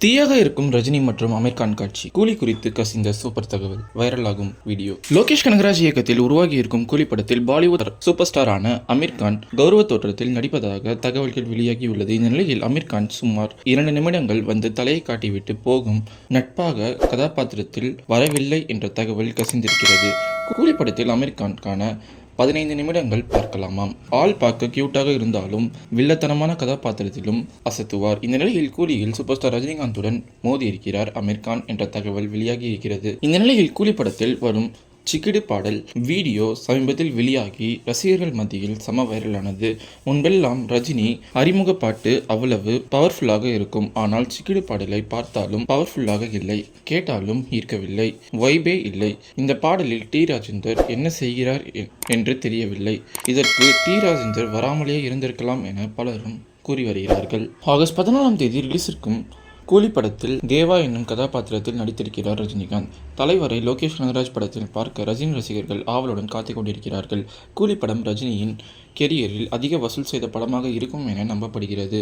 தீயாக இருக்கும் ரஜினி மற்றும் அமீர் கான் காட்சி. கூலி குறித்து கசிந்த சூப்பர் தகவல். வைரலாகும் வீடியோ. லோகேஷ் கனகராஜ் இயக்கத்தில் உருவாகி இருக்கும் கூலி படத்தில் பாலிவுட் சூப்பர் ஸ்டாரான அமீர் கான் கௌரவ தோற்றத்தில் நடிப்பதாக தகவல்கள் வெளியாகியுள்ளது. இந்த நிலையில் அமீர் கான் சுமார் 2 நிமிடங்கள் வந்து தலையை காட்டிவிட்டு போகும் நட்பாக கதாபாத்திரத்தில் வரவில்லை என்ற தகவல் கசிந்திருக்கிறது. கூலி படத்தில் அமீர் கான்கான 15 நிமிடங்கள் பார்க்கலாமாம். ஆள் பார்க்க கியூட்டாக இருந்தாலும் வில்லத்தனமான கதாபாத்திரத்திலும் அசத்துவார். இந்த நிலையில் கூலியில் சூப்பர் ஸ்டார் ரஜினிகாந்துடன் மோதி இருக்கிறார் அமீர் கான் என்ற தகவல் வெளியாகி இருக்கிறது. இந்த நிலையில் கூலி படத்தில் வரும் சிக்கிடு பாடல் வீடியோ சமீபத்தில் வெளியாகி ரசிகர்கள் மத்தியில் சம வைரலானது. முன்பெல்லாம் ரஜினி அறிமுக பாட்டு அவ்வளவு பவர்ஃபுல்லாக இருக்கும். ஆனால் சிக்கிடு பாடலை பார்த்தாலும் பவர்ஃபுல்லாக இல்லை, கேட்டாலும் ஈர்க்கவில்லை, வைபே இல்லை. இந்த பாடலில் டி ராஜேந்தர் என்ன செய்கிறார் என்று தெரியவில்லை. இதற்கு டி ராஜேந்தர் வராமலே இருந்திருக்கலாம் என பலரும் கூறி வருகிறார்கள். ஆகஸ்ட் 14ஆம் தேதி ரிலீஸிற்கும் கூலி படத்தில் தேவா என்னும் கதாபாத்திரத்தில் நடித்திருக்கிறார் ரஜினிகாந்த். தலைவரை லோகேஷ் கனகராஜ் படத்தில் பார்க்க ரஜினி ரசிகர்கள் ஆவலுடன் காத்துக் கொண்டிருக்கிறார்கள். கூலி படம் ரஜினியின் கெரியரில் அதிக வசூல் செய்த படமாக இருக்கும் என நம்பப்படுகிறது.